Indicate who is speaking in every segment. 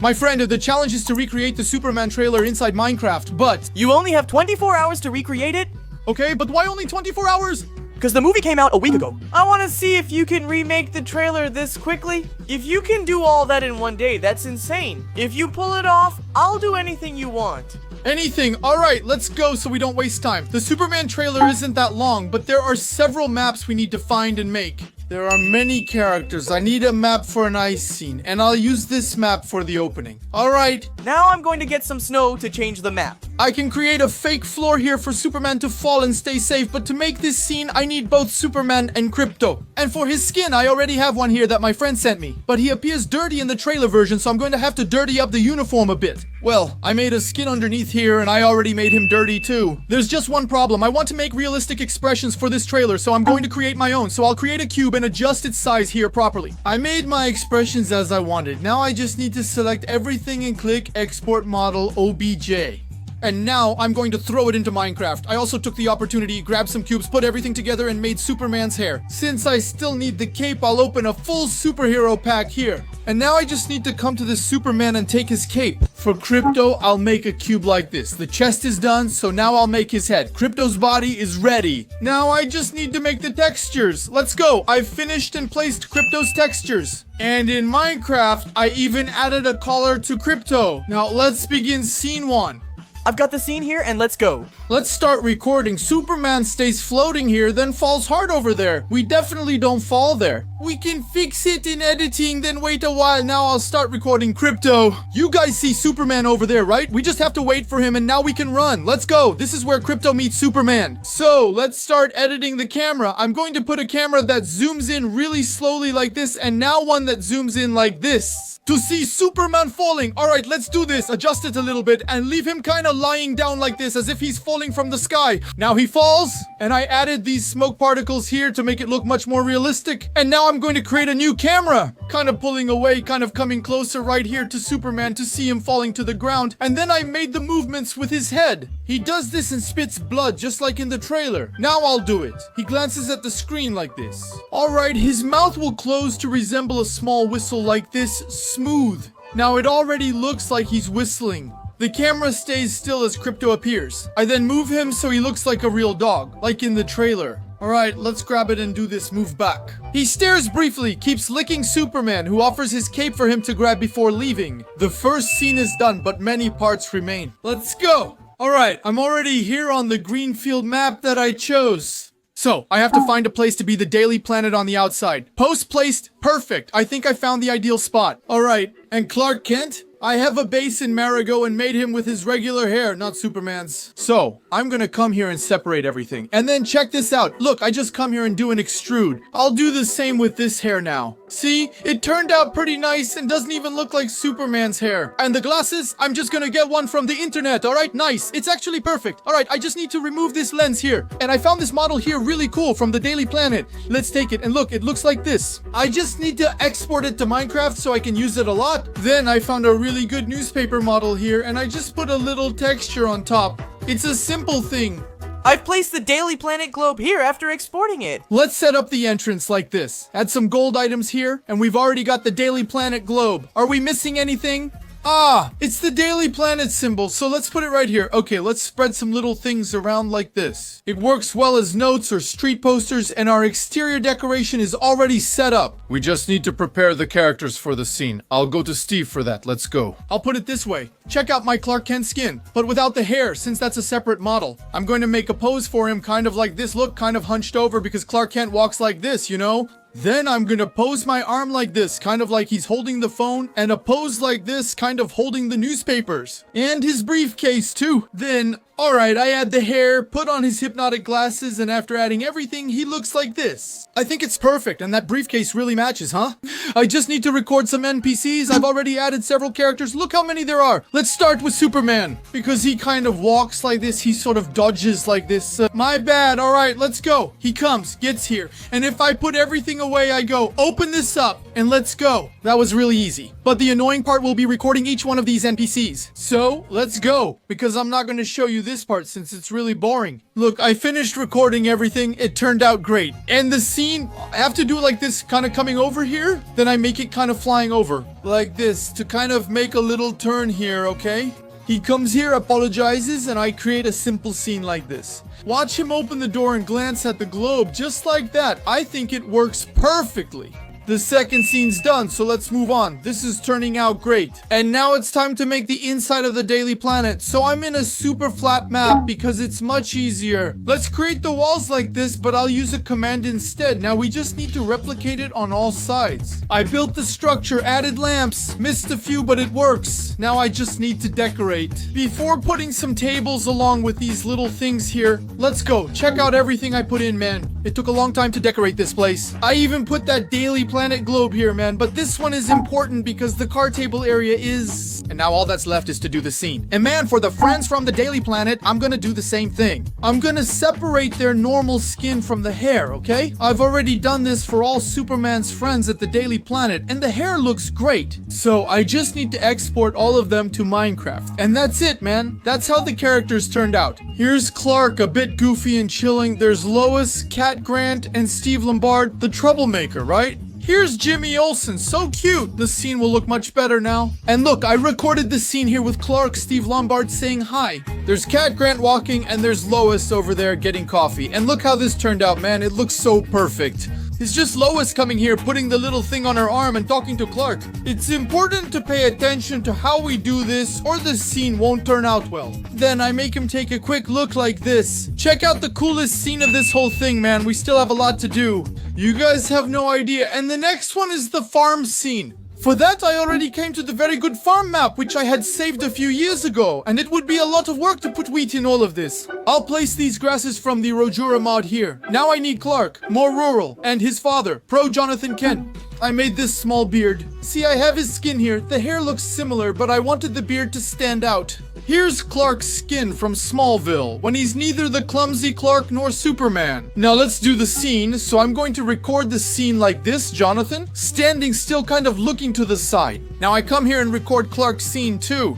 Speaker 1: My friend, the challenge is to recreate the Superman trailer inside Minecraft, but...
Speaker 2: You only have 24 hours to recreate it?
Speaker 1: Okay, but why only 24 hours?
Speaker 2: Because the movie came out a week ago. I want to see if you can remake the trailer this quickly. If you can do all that in one day, that's insane. If you pull it off, I'll do anything you want.
Speaker 1: Anything. Alright, let's go so we don't waste time. The Superman trailer isn't that long, but there are several maps we need to find and make. There are many characters. I need a map for an ice scene, and I'll use this map for the opening. Alright.
Speaker 2: Now I'm going to get some snow to change the map.
Speaker 1: I can create a fake floor here for Superman to fall and stay safe, but to make this scene, I need both Superman and Krypto. And for his skin, I already have one here that my friend sent me. But he appears dirty in the trailer version, so I'm going to have to dirty up the uniform a bit. Well, I made a skin underneath here, and I already made him dirty too. There's just one problem. I want to make realistic expressions for this trailer, so I'm going to create my own. So I'll create a cube and adjust its size here properly. I made my expressions as I wanted. Now I just need to select everything and click Export Model OBJ. And now I'm going to throw it into Minecraft. I also took the opportunity, grabbed some cubes, put everything together, and made Superman's hair. Since I still need the cape, I'll open a full superhero pack here. And now I just need to come to this Superman and take his cape. For Krypto, I'll make a cube like this. The chest is done, so now I'll make his head. Krypto's body is ready. Now I just need to make the textures. Let's go. I've finished and placed Krypto's textures. And in Minecraft, I even added a collar to Krypto. Now let's begin scene 1.
Speaker 2: I've got the scene here, and let's go.
Speaker 1: Let's start recording. Superman stays floating here, then falls hard over there. We definitely don't fall there. We can fix it in editing, then wait a while. Now I'll start recording Krypto. You guys see Superman over there, right? We just have to wait for him, and now we can run. Let's go. This is where Krypto meets Superman. So, let's start editing the camera. I'm going to put a camera that zooms in really slowly like this, and now one that zooms in like this. To see Superman falling. Alright, let's do this. Adjust it a little bit and leave him kind of lying down like this as if he's falling from the sky. Now he falls, and I added these smoke particles here to make it look much more realistic. And now I'm going to create a new camera. Kind of pulling away, kind of coming closer right here to Superman to see him falling to the ground. And then I made the movements with his head. He does this and spits blood just like in the trailer. Now I'll do it. He glances at the screen like this. Alright, his mouth will close to resemble a small whistle like this. Smooth. Now it already looks like he's whistling. The camera stays still as Krypto appears. I then move him so he looks like a real dog, like in the trailer. Alright, let's grab it and do this move back. He stares briefly, keeps licking Superman, who offers his cape for him to grab before leaving. The first scene is done, but many parts remain. Let's go! Alright, I'm already here on the Greenfield map that I chose. So, I have to find a place to be the Daily Planet on the outside. Post placed, perfect. I think I found the ideal spot. Alright, and Clark Kent? I have a base in Marigo and made him with his regular hair, not Superman's. So, I'm gonna come here and separate everything. And then check this out. Look, I just come here and do an extrude. I'll do the same with this hair now. See? It turned out pretty nice and doesn't even look like Superman's hair. And the glasses? I'm just gonna get one from the internet, alright? Nice. It's actually perfect. Alright, I just need to remove this lens here. And I found this model here really cool from the Daily Planet. Let's take it and look, it looks like this. I just need to export it to Minecraft so I can use it a lot. Then I found a really good newspaper model here and I just put a little texture on top. It's a simple thing.
Speaker 2: I've placed the Daily Planet globe here after exporting it.
Speaker 1: Let's set up the entrance like this. Add some gold items here, and we've already got the Daily Planet globe. Are we missing anything? Ah, it's the Daily Planet symbol, so let's put it right here. Okay, let's spread some little things around like this. It works well as notes or street posters, and our exterior decoration is already set up. We just need to prepare the characters for the scene. I'll go to Steve for that. Let's go. I'll put it this way. Check out my Clark Kent skin, but without the hair, since that's a separate model. I'm going to make a pose for him kind of like this. Look, kind of hunched over because Clark Kent walks like this, you know? Then I'm gonna pose my arm like this, kind of like he's holding the phone, and a pose like this, kind of holding the newspapers. And his briefcase too. Then, alright, I add the hair, put on his hypnotic glasses, and after adding everything, he looks like this. I think it's perfect, and that briefcase really matches, huh? I just need to record some NPCs. I've already added several characters. Look how many there are. Let's start with Superman. Because he kind of walks like this, he sort of dodges like this. My bad. Alright, let's go. He comes, gets here, and if I put everything away, I go, open this up, and let's go. That was really easy. But the annoying part will be recording each one of these NPCs. So, let's go. Because I'm not going to show you this this part since it's really boring. Look, I finished recording everything. It turned out great. And the scene, I have to do it like this, kind of coming over here. Then I make it kind of flying over. Like this, to kind of make a little turn here, okay? He comes here, apologizes, and I create a simple scene like this. Watch him open the door and glance at the globe, just like that. I think it works perfectly. The second scene's done, so let's move on. This is turning out great. And now it's time to make the inside of the Daily Planet. So I'm in a super flat map because it's much easier. Let's create the walls like this, but I'll use a command instead. Now we just need to replicate it on all sides. I built the structure, added lamps, missed a few, but it works. Now I just need to decorate. Before putting some tables along with these little things here, let's go. Check out everything I put in, man. It took a long time to decorate this place. I even put that Daily Planet globe here, man, but this one is important because the card table area is... And now all that's left is to do the scene. And man, for the friends from the Daily Planet, I'm gonna do the same thing. I'm gonna separate their normal skin from the hair, okay? I've already done this for all Superman's friends at the Daily Planet, and the hair looks great. So I just need to export all of them to Minecraft. And that's it, man. That's how the characters turned out. Here's Clark, a bit goofy and chilling. There's Lois, Cat Grant, and Steve Lombard, the troublemaker, right? Here's Jimmy Olsen, so cute. The scene will look much better now. And look, I recorded the scene here with Clark, Steve Lombard saying hi. There's Cat Grant walking, and there's Lois over there getting coffee. And look how this turned out, man. It looks so perfect. It's just Lois coming here, putting the little thing on her arm and talking to Clark. It's important to pay attention to how we do this, or the scene won't turn out well. Then I make him take a quick look like this. Check out the coolest scene of this whole thing, man. We still have a lot to do. You guys have no idea. And the next one is the farm scene. For that, I already came to the very good farm map, which I had saved a few years ago, and it would be a lot of work to put wheat in all of this. I'll place these grasses from the Rojura mod here. Now I need Clark, more rural, and his father, Pro Jonathan Kent. I made this small beard. See, I have his skin here. The hair looks similar, but I wanted the beard to stand out. Here's Clark's skin from Smallville, when he's neither the clumsy Clark nor Superman. Now let's do the scene, so I'm going to record the scene like this, Jonathan, standing still kind of looking to the side. Now I come here and record Clark's scene too.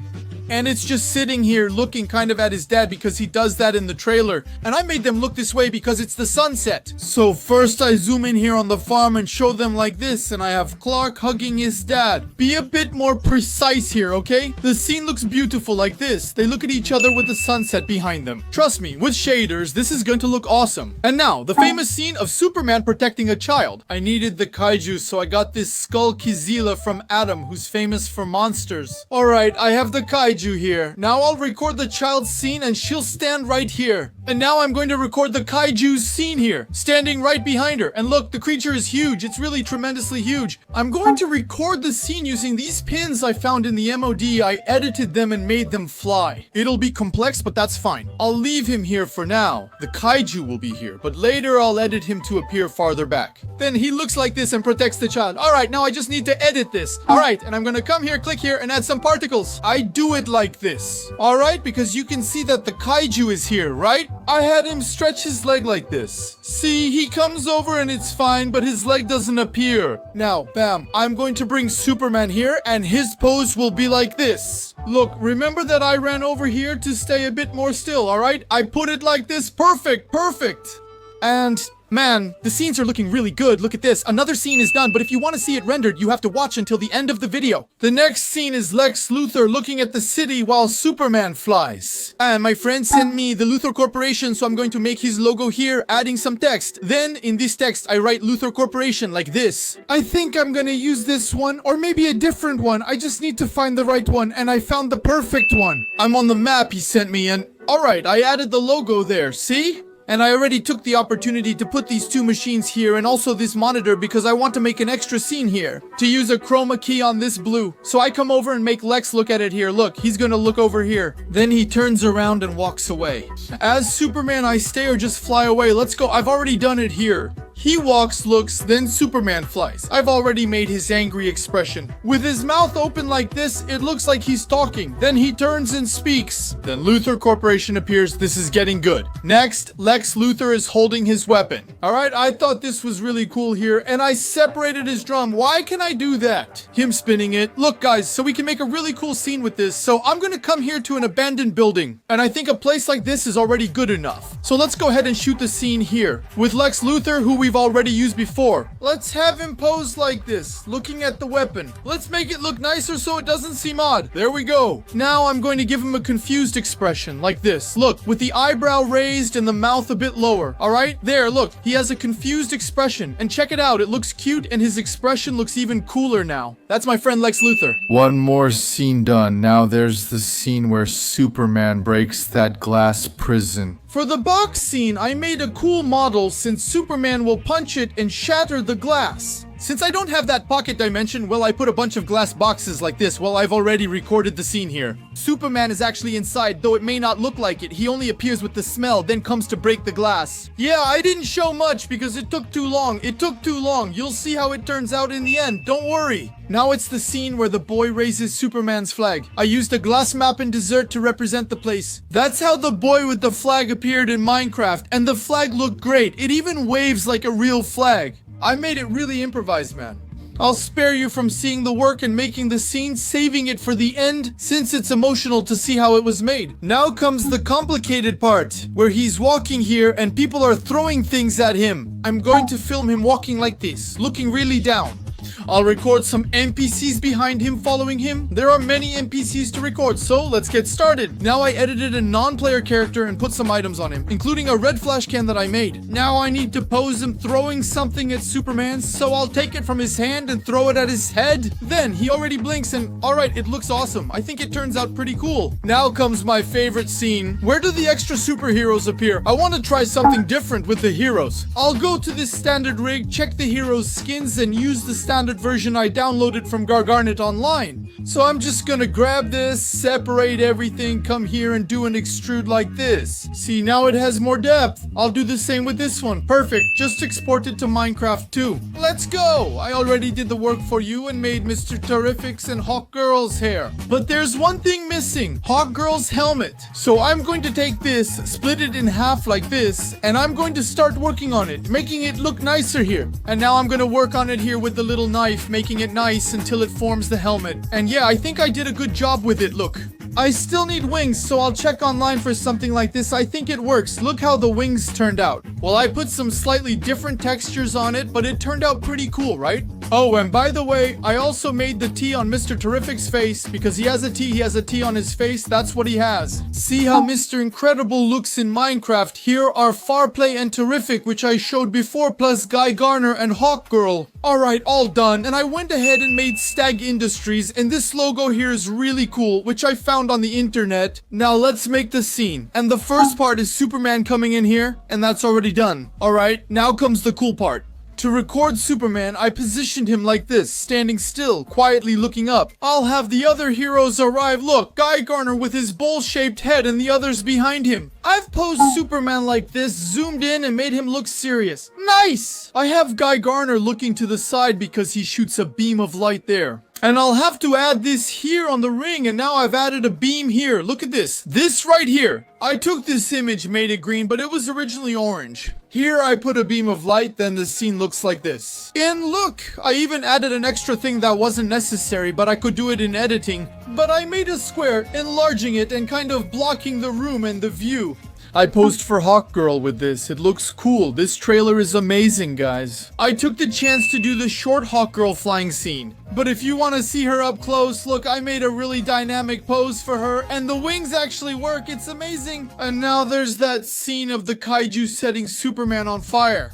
Speaker 1: And it's just sitting here looking kind of at his dad because he does that in the trailer. And I made them look this way because it's the sunset. So first I zoom in here on the farm and show them like this. And I have Clark hugging his dad. Be a bit more precise here, okay? The scene looks beautiful like this. They look at each other with the sunset behind them. Trust me, with shaders, this is going to look awesome. And now, the famous scene of Superman protecting a child. I needed the kaiju, so I got this Skull Kizila from Adam, who's famous for monsters. Alright, I have the kaiju here. Now I'll record the child's scene and she'll stand right here. And now I'm going to record the kaiju's scene here, standing right behind her. And look, the creature is huge. It's really tremendously huge. I'm going to record the scene using these pins I found in the MOD. I edited them and made them fly. It'll be complex, but that's fine. I'll leave him here for now. The kaiju will be here, but later I'll edit him to appear farther back. Then he looks like this and protects the child. Alright, now I just need to edit this. Alright, and I'm gonna come here, click here, and add some particles. I do it like this. Alright, because you can see that the kaiju is here, right? I had him stretch his leg like this. See, he comes over and it's fine, but his leg doesn't appear. Now, bam, I'm going to bring Superman here and his pose will be like this. Look, remember that I ran over here to stay a bit more still, alright? I put it like this. Perfect, perfect. And... man, the scenes are looking really good. Look at this. Another scene is done, but if you want to see it rendered, you have to watch until the end of the video. The next scene is Lex Luthor looking at the city while Superman flies. And my friend sent me the Luthor Corporation, so I'm going to make his logo here, adding some text. Then, in this text, I write Luthor Corporation like this. I think I'm gonna use this one, or maybe a different one. I just need to find the right one, and I found the perfect one. I'm on the map he sent me, and... alright, I added the logo there, see? And I already took the opportunity to put these two machines here and also this monitor because I want to make an extra scene here. To use a chroma key on this blue. So I come over and make Lex look at it here. Look, he's gonna look over here. Then he turns around and walks away. As Superman, I stay or just fly away. Let's go. I've already done it here. He walks, looks, then Superman flies. I've already made his angry expression. With his mouth open like this, it looks like he's talking. Then he turns and speaks. Then Luthor Corporation appears. This is getting good. Next, Lex Luthor is holding his weapon. Alright, I thought this was really cool here, and I separated his drum. Why can I do that? Him spinning it. Look guys, so we can make a really cool scene with this. So I'm gonna come here to an abandoned building, and I think a place like this is already good enough. So let's go ahead and shoot the scene here with Lex Luthor, who we've already used before. Let's have him pose like this, looking at the weapon. Let's make it look nicer so it doesn't seem odd. There we go. Now I'm going to give him a confused expression like this. Look, with the eyebrow raised and the mouth a bit lower. All right, there, look, he has a confused expression, and check it out. It looks cute, and his expression looks even cooler now. That's my friend Lex Luthor. One more scene done. Now there's the scene where Superman breaks that glass prison. For the box scene, I made a cool model since Superman will punch it and shatter the glass. Since I don't have that pocket dimension, well, I put a bunch of glass boxes like this. Well, I've already recorded the scene here. Superman is actually inside, though it may not look like it. He only appears with the smell, then comes to break the glass. Yeah, I didn't show much because it took too long. It took too long. You'll see how it turns out in the end. Don't worry. Now it's the scene where the boy raises Superman's flag. I used a glass map and dessert to represent the place. That's how the boy with the flag appeared in Minecraft, and the flag looked great. It even waves like a real flag. I made it really improvised, man. I'll spare you from seeing the work and making the scene, saving it for the end, since it's emotional to see how it was made. Now comes the complicated part, where he's walking here and people are throwing things at him. I'm going to film him walking like this, looking really down. I'll record some NPCs behind him following him. There are many NPCs to record, so let's get started. Now I edited a non-player character and put some items on him, including a red flash can that I made. Now I need to pose him throwing something at Superman, so I'll take it from his hand and throw it at his head. Then he already blinks and alright, it looks awesome. I think it turns out pretty cool. Now comes my favorite scene. Where do the extra superheroes appear? I want to try something different with the heroes. I'll go to this standard rig, check the heroes' skins, and use the standard version I downloaded from Garnet Online. So I'm just gonna grab this, separate everything, come here and do an extrude like this. See, now it has more depth. I'll do the same with this one. Perfect. Just export it to Minecraft too. Let's go. I already did the work for you and made Mr. Terrific's and Hawk Girl's hair. But there's one thing missing. Hawk Girl's helmet. So I'm going to take this, split it in half like this, and I'm going to start working on it, making it look nicer here. And now I'm gonna work on it here with the little knife, making it nice until it forms the helmet. And yeah, I think I did a good job with it, look. I still need wings, so I'll check online for something like this. I think it works. Look how the wings turned out. Well, I put some slightly different textures on it, but it turned out pretty cool, right? Oh, and by the way, I also made the T on Mr. Terrific's face, because he has a T on his face, that's what he has. See how Mr. Incredible looks in Minecraft. Here are Farplay and Terrific, which I showed before, plus Guy Garner and Hawk Girl. Alright, all done, and I went ahead and made Stag Industries, and this logo here is really cool, which I found on the internet. Now let's make the scene. And the first part is Superman coming in here, and that's already done. Alright, now comes the cool part. To record Superman, I positioned him like this, standing still, quietly looking up. I'll have the other heroes arrive. Look, Guy Garner with his bowl-shaped head and the others behind him. I've posed Superman like this, zoomed in and made him look serious. Nice! I have Guy Garner looking to the side because he shoots a beam of light there. And I'll have to add this here on the ring, and now I've added a beam here. Look at this. This right here. I took this image, made it green, but it was originally orange. Here I put a beam of light, then the scene looks like this. And look, I even added an extra thing that wasn't necessary, but I could do it in editing. But I made a square, enlarging it and kind of blocking the room and the view. I posed for Hawk Girl with this. It looks cool. This trailer is amazing, guys. I took the chance to do the short Hawk Girl flying scene. But if you want to see her up close, look, I made a really dynamic pose for her, and the wings actually work. It's amazing. And now there's that scene of the kaiju setting Superman on fire.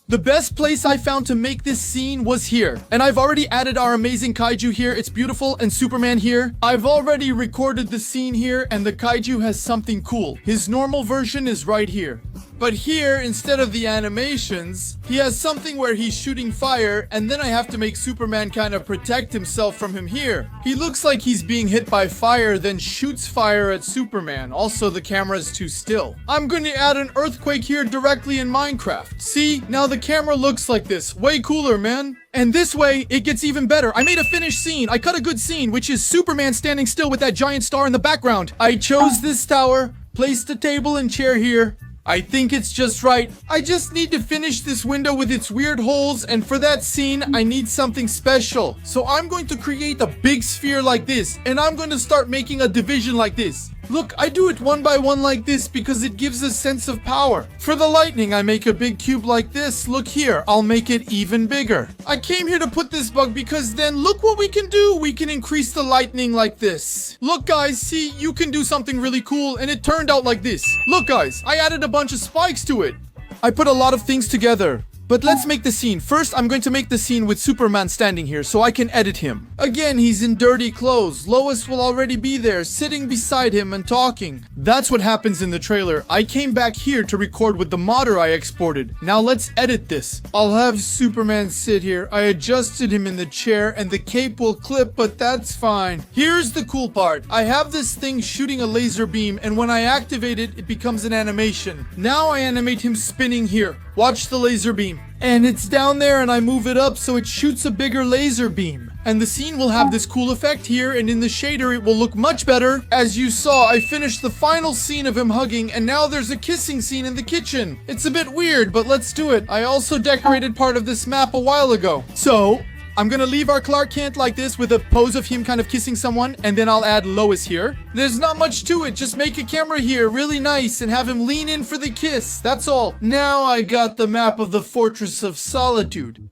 Speaker 1: The best place I found to make this scene was here, and I've already added our amazing kaiju here. It's beautiful, and Superman here. I've already recorded the scene here, and the kaiju has something cool. His normal version is right here. But here, instead of the animations, he has something where he's shooting fire, and then I have to make Superman kind of protect himself from him here. He looks like he's being hit by fire, then shoots fire at Superman. Also, the camera is too still. I'm going to add an earthquake here directly in Minecraft. See, now the camera looks like this. Way cooler, man. And this way, it gets even better. I made a finished scene. I cut a good scene, which is Superman standing still with that giant star in the background. I chose this tower, placed a table and chair here. I think it's just right. I just need to finish this window with its weird holes, and for that scene, I need something special. So I'm going to create a big sphere like this, and I'm going to start making a division like this. Look, I do it one by one like this because it gives a sense of power. For the lightning, I make a big cube like this. Look here, I'll make it even bigger. I came here to put this bug because then look what we can do. We can increase the lightning like this. Look guys, see, you can do something really cool and it turned out like this. Look guys, I added a bunch of spikes to it. I put a lot of things together. But let's make the scene. First, I'm going to make the scene with Superman standing here so I can edit him. Again, he's in dirty clothes. Lois will already be there, sitting beside him and talking. That's what happens in the trailer. I came back here to record with the modder I exported. Now let's edit this. I'll have Superman sit here. I adjusted him in the chair and the cape will clip, but that's fine. Here's the cool part. I have this thing shooting a laser beam, and when I activate it, it becomes an animation. Now I animate him spinning here. Watch the laser beam. And it's down there and I move it up so it shoots a bigger laser beam. And the scene will have this cool effect here, and in the shader it will look much better. As you saw, I finished the final scene of him hugging, and now there's a kissing scene in the kitchen. It's a bit weird, but let's do it. I also decorated part of this map a while ago. So, I'm gonna leave our Clark Kent like this with a pose of him kind of kissing someone, and then I'll add Lois here. There's not much to it, just make a camera here really nice and have him lean in for the kiss, that's all. Now I got the map of the Fortress of Solitude.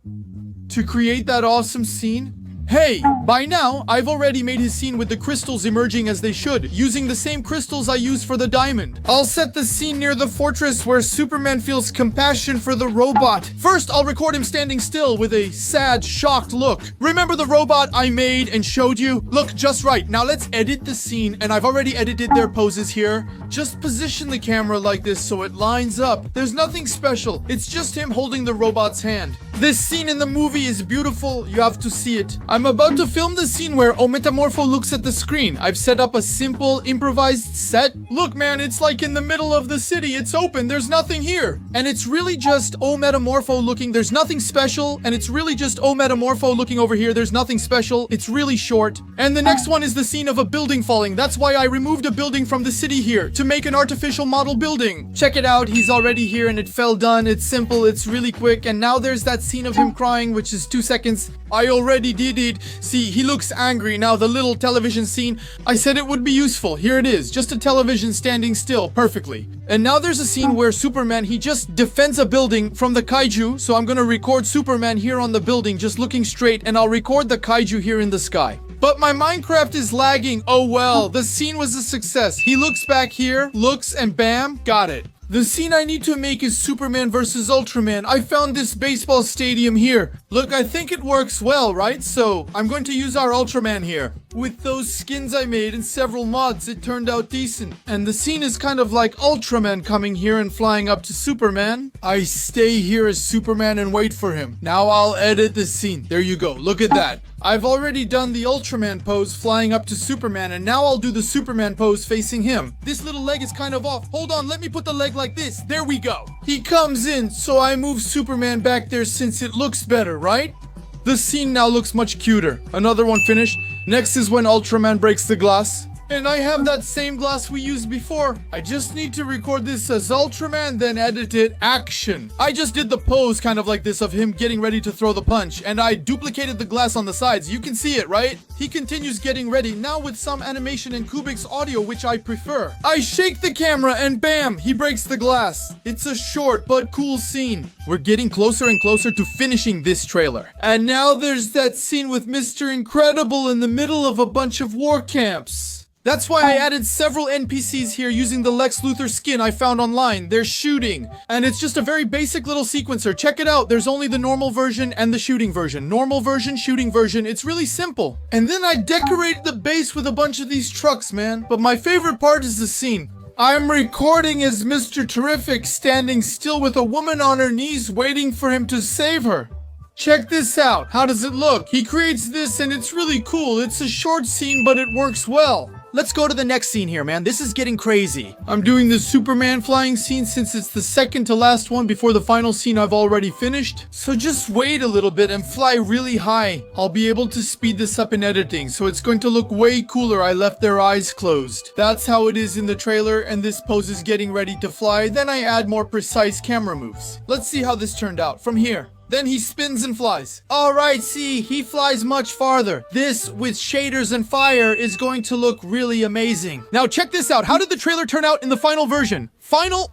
Speaker 1: To create that awesome scene, hey, by now, I've already made his scene with the crystals emerging as they should, using the same crystals I used for the diamond. I'll set the scene near the fortress where Superman feels compassion for the robot. First, I'll record him standing still with a sad, shocked look. Remember the robot I made and showed you? Look just right. Now let's edit the scene, and I've already edited their poses here. Just position the camera like this so it lines up. There's nothing special. It's just him holding the robot's hand. This scene in the movie is beautiful. You have to see it. I'm about to film the scene where O Metamorpho looks at the screen. I've set up a simple improvised set. Look man, it's like in the middle of the city. It's open, there's nothing here. And it's really just O Metamorpho looking. There's nothing special. And it's really just O Metamorpho looking over here. There's nothing special. It's really short. And the next one is the scene of a building falling. That's why I removed a building from the city here to make an artificial model building. Check it out, he's already here and it fell done. It's simple, it's really quick. And now there's that scene of him crying, which is 2 seconds. I already did it. See, he looks angry. Now the little television scene, I said it would be useful. Here it is, just a television standing still perfectly. And now there's a scene where Superman, he just defends a building from the kaiju. So I'm gonna record Superman here on the building, just looking straight, and I'll record the kaiju here in the sky. But my Minecraft is lagging. Oh well, the scene was a success. He looks back here, looks, and bam, got it. The scene I need to make is Superman versus Ultraman. I found this baseball stadium here. Look, I think it works well, right? So, I'm going to use our Ultraman here. With those skins I made and several mods, it turned out decent. And the scene is kind of like Ultraman coming here and flying up to Superman. I stay here as Superman and wait for him. Now I'll edit the scene. There you go, look at that. I've already done the Ultraman pose flying up to Superman, and now I'll do the Superman pose facing him. This little leg is kind of off. Hold on, let me put the leg like this. There we go. He comes in, so I move Superman back there since it looks better, right? The scene now looks much cuter. Another one finished. Next is when Ultraman breaks the glass. And I have that same glass we used before. I just need to record this as Ultraman, then edit it action. I just did the pose kind of like this of him getting ready to throw the punch, and I duplicated the glass on the sides. You can see it, right? He continues getting ready, now with some animation and Kubik's audio, which I prefer. I shake the camera and bam, he breaks the glass. It's a short but cool scene. We're getting closer and closer to finishing this trailer. And now there's that scene with Mr. Incredible in the middle of a bunch of war camps. That's why I added several NPCs here using the Lex Luthor skin I found online. They're shooting. And it's just a very basic little sequencer. Check it out. There's only the normal version and the shooting version. Normal version, shooting version. It's really simple. And then I decorated the base with a bunch of these trucks, man. But my favorite part is the scene. I'm recording as Mr. Terrific standing still with a woman on her knees waiting for him to save her. Check this out. How does it look? He creates this and it's really cool. It's a short scene, but it works well.
Speaker 3: Let's go to the next scene here, man. This is getting crazy.
Speaker 1: I'm doing the Superman flying scene since it's the second to last one before the final scene I've already finished. So just wait a little bit and fly really high. I'll be able to speed this up in editing, so it's going to look way cooler. I left their eyes closed. That's how it is in the trailer, and this pose is getting ready to fly. Then I add more precise camera moves. Let's see how this turned out from here. Then he spins and flies. Alright, see, he flies much farther. This, with shaders and fire, is going to look really amazing. Now check this out. How did the trailer turn out in the final version? Final